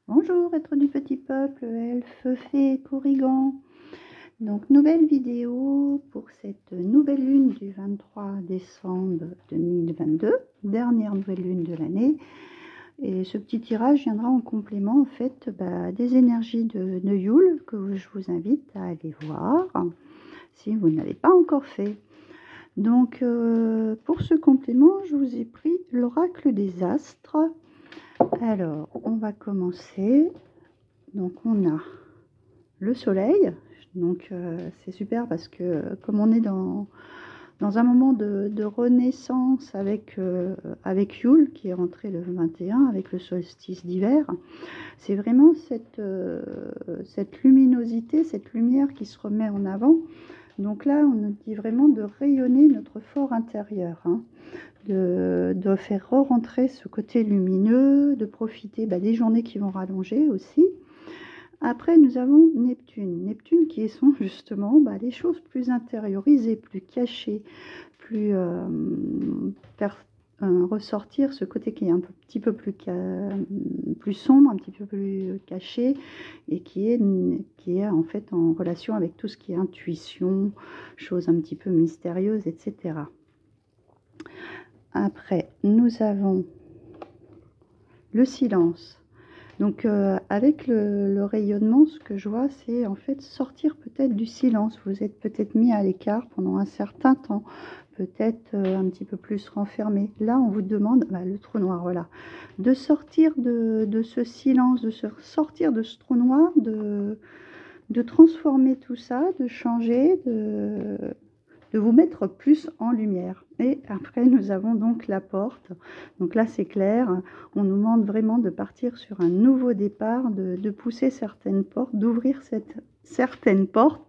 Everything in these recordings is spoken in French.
Bonjour, être du petit peuple, elfe, fée, corrigan. Donc, nouvelle vidéo pour cette nouvelle lune du 23 décembre 2022, dernière nouvelle lune de l'année. Et ce petit tirage viendra en complément, en fait, des énergies de Yule que je vous invite à aller voir si vous ne l'avez pas encore fait. Donc, pour ce complément, je vous ai pris l'oracle des astres. Alors, on va commencer. Donc, on a le soleil. Donc, c'est super parce que comme on est dans un moment de renaissance avec Yule qui est rentré le 21 avec le solstice d'hiver, c'est vraiment cette luminosité, cette lumière qui se remet en avant. Donc là, on nous dit vraiment de rayonner notre fort intérieur, hein, de faire re-rentrer ce côté lumineux, de profiter des journées qui vont rallonger aussi. Après, nous avons Neptune. Neptune qui sont justement les choses plus intériorisées, plus cachées, plus ressortir ce côté qui est un petit peu plus sombre, un petit peu plus caché, et qui est en fait en relation avec tout ce qui est intuition, choses un petit peu mystérieuses, etc. Après, nous avons le silence. Donc avec le rayonnement, ce que je vois, c'est en fait sortir peut-être du silence. Vous êtes peut-être mis à l'écart pendant un certain temps, peut-être un petit peu plus renfermé. Là, on vous demande, le trou noir, voilà, de sortir de ce silence, de sortir de ce trou noir, de transformer tout ça, de changer, de vous mettre plus en lumière. Et après, nous avons donc la porte. Donc là, c'est clair. On nous demande vraiment de partir sur un nouveau départ, de pousser certaines portes, d'ouvrir certaines portes,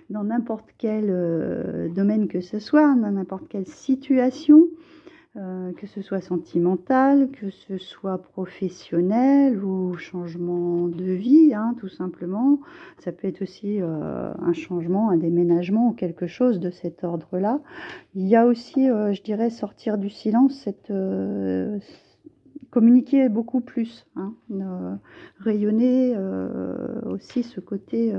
dans n'importe quel domaine que ce soit, dans n'importe quelle situation. Que ce soit sentimental, que ce soit professionnel ou changement de vie, hein, tout simplement. Ça peut être aussi un changement, un déménagement ou quelque chose de cet ordre-là. Il y a aussi, je dirais, sortir du silence, communiquer beaucoup plus, hein, rayonner aussi ce côté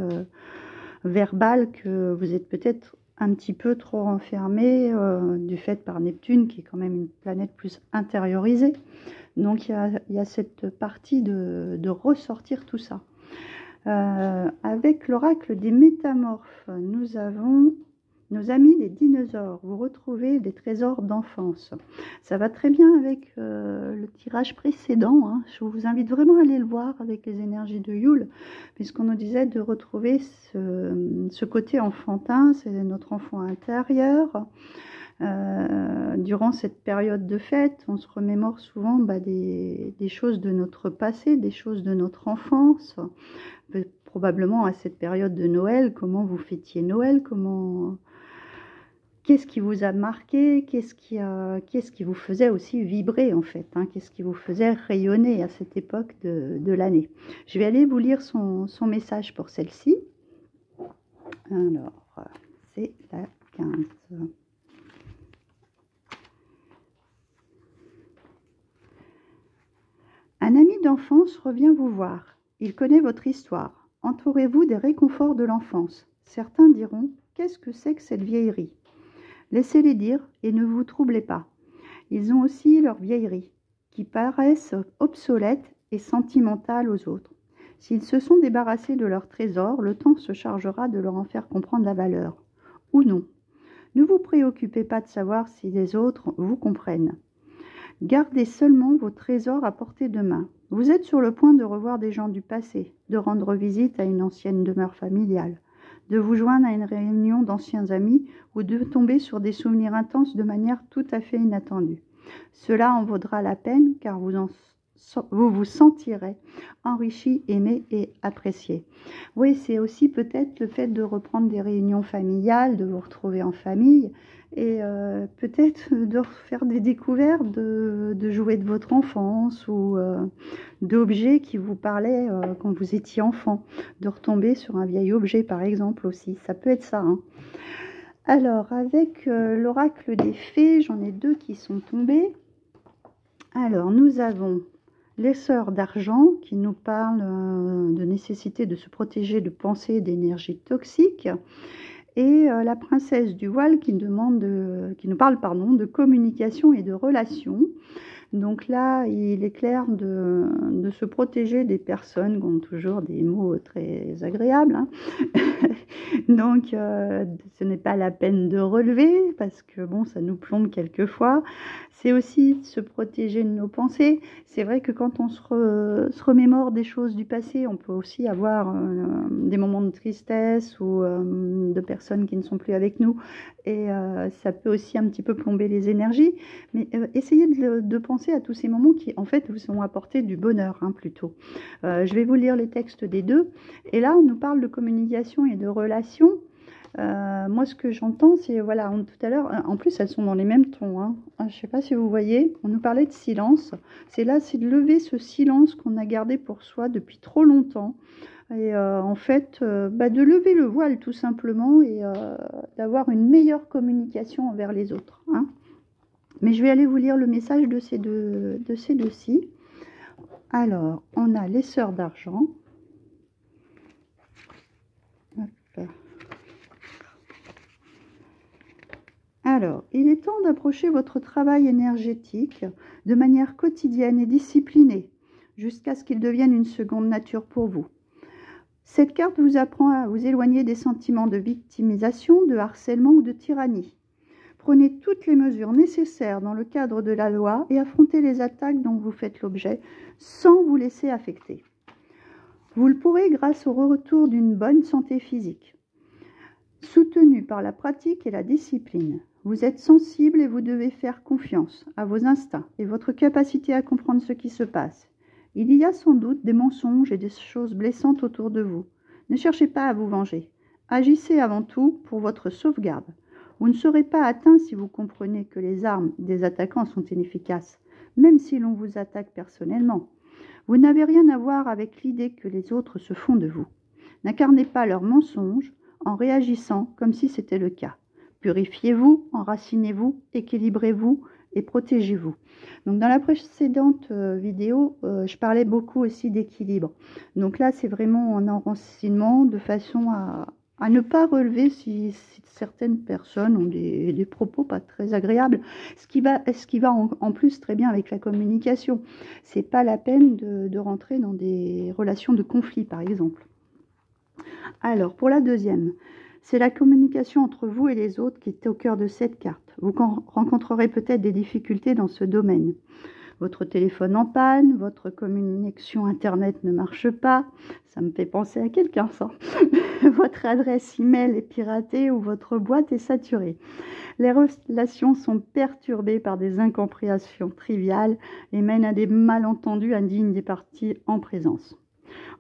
verbal que vous êtes peut-être un petit peu trop renfermé du fait par Neptune qui est quand même une planète plus intériorisée. Donc il y a cette partie de ressortir tout ça. Avec l'oracle des métamorphes, nous avons nos amis les dinosaures. Vous retrouvez des trésors d'enfance. Ça va très bien avec le tirage précédent, hein. Je vous invite vraiment à aller le voir avec les énergies de Yule, puisqu'on nous disait de retrouver ce côté enfantin, c'est notre enfant intérieur. Durant cette période de fête, on se remémore souvent des choses de notre passé, des choses de notre enfance. Probablement à cette période de Noël, comment vous fêtiez Noël, qu'est-ce qui vous a marqué, qu'est-ce qui vous faisait aussi vibrer en fait, hein, qu'est-ce qui vous faisait rayonner à cette époque de l'année. Je vais aller vous lire son message pour celle-ci. Alors, c'est la 15. Un ami d'enfance revient vous voir. Il connaît votre histoire. Entourez-vous des réconforts de l'enfance. Certains diront « Qu'est-ce que c'est que cette vieillerie ?» Laissez-les dire et ne vous troublez pas. Ils ont aussi leur vieillerie, qui paraissent obsolètes et sentimentales aux autres. S'ils se sont débarrassés de leurs trésors, le temps se chargera de leur en faire comprendre la valeur. Ou non. Ne vous préoccupez pas de savoir si les autres vous comprennent. Gardez seulement vos trésors à portée de main. Vous êtes sur le point de revoir des gens du passé, de rendre visite à une ancienne demeure familiale, de vous joindre à une réunion d'anciens amis ou de tomber sur des souvenirs intenses de manière tout à fait inattendue. Cela en vaudra la peine car vous vous sentirez enrichi, aimé et apprécié. Oui, c'est aussi peut-être le fait de reprendre des réunions familiales, de vous retrouver en famille et peut-être de faire des découvertes de jouets de votre enfance ou d'objets qui vous parlaient quand vous étiez enfant. De retomber sur un vieil objet par exemple aussi, ça peut être ça, hein. Alors, avec l'oracle des fées, j'en ai deux qui sont tombés. Alors, nous avons les sœurs d'argent qui nous parlent de nécessité de se protéger de pensées et d'énergie toxiques. Et la princesse du voile qui nous parle de communication et de relations. Donc là, il est clair de se protéger des personnes qui ont toujours des mots très agréables. Hein. Donc, ce n'est pas la peine de relever parce que bon, ça nous plombe quelquefois. C'est aussi se protéger de nos pensées. C'est vrai que quand on se remémore des choses du passé, on peut aussi avoir des moments de tristesse ou de personnes qui ne sont plus avec nous. Et ça peut aussi un petit peu plomber les énergies. Mais essayez de penser à tous ces moments qui, en fait, vous ont apporté du bonheur, hein, plutôt. Je vais vous lire les textes des deux. Et là, on nous parle de communication et de relations. Moi, ce que j'entends, c'est, voilà, tout à l'heure, en plus, elles sont dans les mêmes tons. Hein. Je ne sais pas si vous voyez, on nous parlait de silence. C'est de lever ce silence qu'on a gardé pour soi depuis trop longtemps. Et en fait, de lever le voile tout simplement et d'avoir une meilleure communication envers les autres. Hein. Mais je vais aller vous lire le message de ces deux-ci. Alors, on a les sœurs d'argent. Alors, il est temps d'approcher votre travail énergétique de manière quotidienne et disciplinée, jusqu'à ce qu'il devienne une seconde nature pour vous. Cette carte vous apprend à vous éloigner des sentiments de victimisation, de harcèlement ou de tyrannie. Prenez toutes les mesures nécessaires dans le cadre de la loi et affrontez les attaques dont vous faites l'objet sans vous laisser affecter. Vous le pourrez grâce au retour d'une bonne santé physique, soutenue par la pratique et la discipline. Vous êtes sensible et vous devez faire confiance à vos instincts et votre capacité à comprendre ce qui se passe. Il y a sans doute des mensonges et des choses blessantes autour de vous. Ne cherchez pas à vous venger. Agissez avant tout pour votre sauvegarde. Vous ne serez pas atteint si vous comprenez que les armes des attaquants sont inefficaces, même si l'on vous attaque personnellement. Vous n'avez rien à voir avec l'idée que les autres se font de vous. N'incarnez pas leurs mensonges en réagissant comme si c'était le cas. Purifiez-vous, enracinez-vous, équilibrez-vous et protégez-vous. Donc dans la précédente vidéo, je parlais beaucoup aussi d'équilibre. Donc là, c'est vraiment un enracinement de façon à ne pas relever si certaines personnes ont des propos pas très agréables, ce qui va en plus très bien avec la communication. C'est pas la peine de rentrer dans des relations de conflit, par exemple. Alors, pour la deuxième, c'est la communication entre vous et les autres qui est au cœur de cette carte. Vous rencontrerez peut-être des difficultés dans ce domaine. Votre téléphone en panne, votre connexion Internet ne marche pas. Ça me fait penser à quelqu'un, ça. Votre adresse email est piratée ou votre boîte est saturée. Les relations sont perturbées par des incompréhensions triviales et mènent à des malentendus indignes des parties en présence.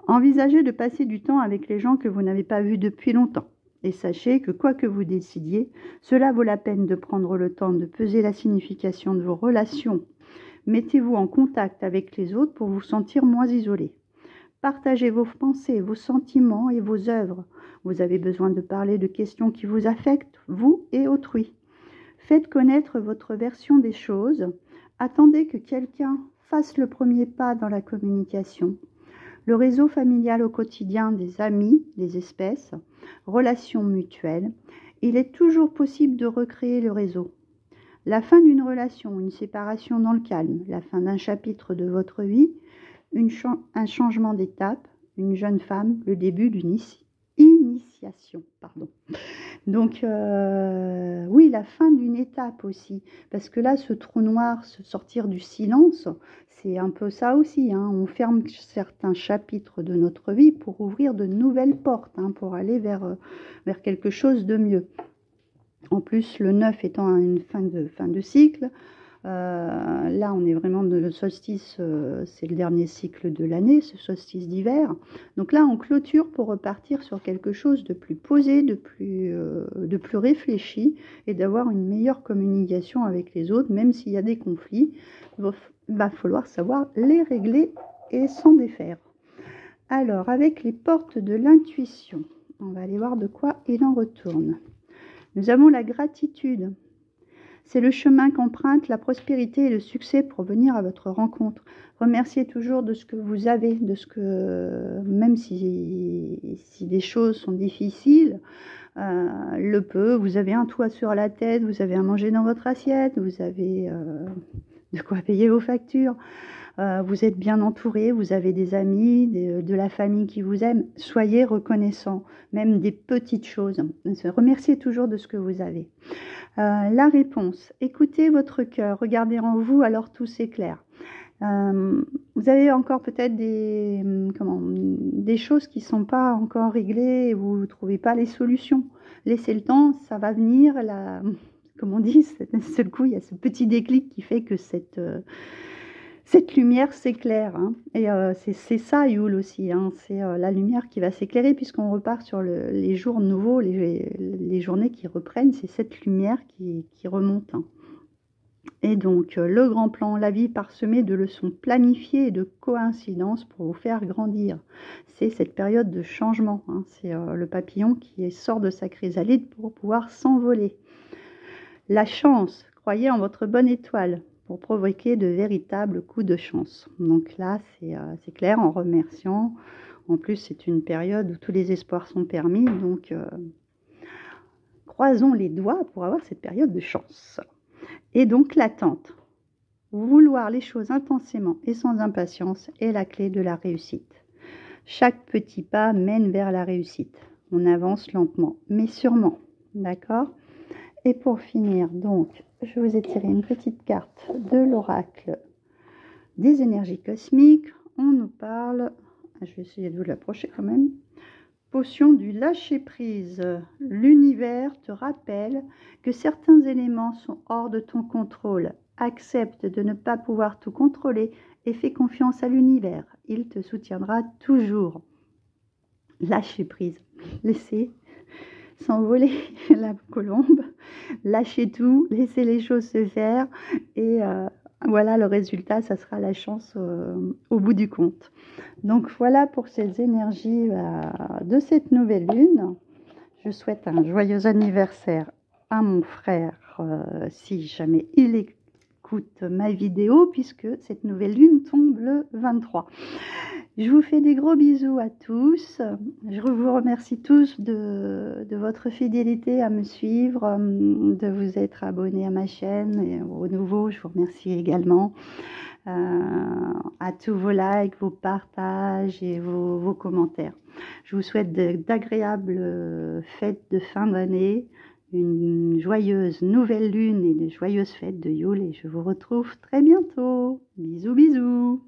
Envisagez de passer du temps avec les gens que vous n'avez pas vus depuis longtemps. Et sachez que quoi que vous décidiez, cela vaut la peine de prendre le temps de peser la signification de vos relations. Mettez-vous en contact avec les autres pour vous sentir moins isolé. Partagez vos pensées, vos sentiments et vos œuvres. Vous avez besoin de parler de questions qui vous affectent, vous et autrui. Faites connaître votre version des choses. Attendez que quelqu'un fasse le premier pas dans la communication. Le réseau familial au quotidien, des amis, des espèces, relations mutuelles. Il est toujours possible de recréer le réseau. La fin d'une relation, une séparation dans le calme, la fin d'un chapitre de votre vie, un changement d'étape, une jeune femme, le début d'une initiation. Donc, oui, la fin d'une étape aussi. Parce que là, ce trou noir, se sortir du silence, c'est un peu ça aussi. Hein. On ferme certains chapitres de notre vie pour ouvrir de nouvelles portes, hein, pour aller vers quelque chose de mieux. En plus, le 9 étant une fin de cycle, là on est vraiment dans le solstice, c'est le dernier cycle de l'année, ce solstice d'hiver. Donc là on clôture pour repartir sur quelque chose de plus posé, de plus réfléchi et d'avoir une meilleure communication avec les autres, même s'il y a des conflits, il va falloir savoir les régler et s'en défaire. Alors avec les portes de l'intuition, on va aller voir de quoi il en retourne. Nous avons la gratitude. C'est le chemin qu'emprunte la prospérité et le succès pour venir à votre rencontre. Remerciez toujours de ce que vous avez, de ce que, même si des choses sont difficiles, le peu, vous avez un toit sur la tête, vous avez à manger dans votre assiette, vous avez de quoi payer vos factures, vous êtes bien entouré, vous avez des amis, de la famille qui vous aime. Soyez reconnaissants, même des petites choses. Remerciez toujours de ce que vous avez. La réponse, écoutez votre cœur, regardez en vous, alors tout s'éclaire. Vous avez encore peut-être des choses qui ne sont pas encore réglées et vous ne trouvez pas les solutions. Laissez le temps, ça va venir. Comme on dit, d'un seul coup, il y a ce petit déclic qui fait que cette lumière s'éclaire. Hein. Et c'est ça, Yule aussi. Hein. C'est la lumière qui va s'éclairer puisqu'on repart sur les jours nouveaux, les journées qui reprennent. C'est cette lumière qui remonte. Hein. Et donc, le grand plan, la vie parsemée de leçons planifiées et de coïncidences pour vous faire grandir. C'est cette période de changement. Hein. C'est le papillon qui sort de sa chrysalide pour pouvoir s'envoler. La chance, croyez en votre bonne étoile pour provoquer de véritables coups de chance. Donc là, c'est clair, en remerciant. En plus, c'est une période où tous les espoirs sont permis. Donc, croisons les doigts pour avoir cette période de chance. Et donc l'attente. Vouloir les choses intensément et sans impatience est la clé de la réussite. Chaque petit pas mène vers la réussite. On avance lentement, mais sûrement. D'accord ? Et pour finir, donc, je vous ai tiré une petite carte de l'oracle des énergies cosmiques. On nous parle, je vais essayer de vous l'approcher quand même. Potion du lâcher-prise. L'univers te rappelle que certains éléments sont hors de ton contrôle. Accepte de ne pas pouvoir tout contrôler et fais confiance à l'univers. Il te soutiendra toujours. Lâcher-prise. Laissez s'envoler la colombe. Lâchez tout, laissez les choses se faire et voilà, le résultat, ça sera la chance au bout du compte. Donc voilà pour ces énergies de cette nouvelle lune. Je souhaite un joyeux anniversaire à mon frère si jamais il écoute ma vidéo, puisque cette nouvelle lune tombe le 23. Je vous fais des gros bisous à tous. Je vous remercie tous de votre fidélité à me suivre, de vous être abonnés à ma chaîne. Et aux nouveaux, je vous remercie également. À tous vos likes, vos partages et vos commentaires. Je vous souhaite d'agréables fêtes de fin d'année, une joyeuse nouvelle lune et de joyeuses fêtes de Yule. Et je vous retrouve très bientôt. Bisous, bisous.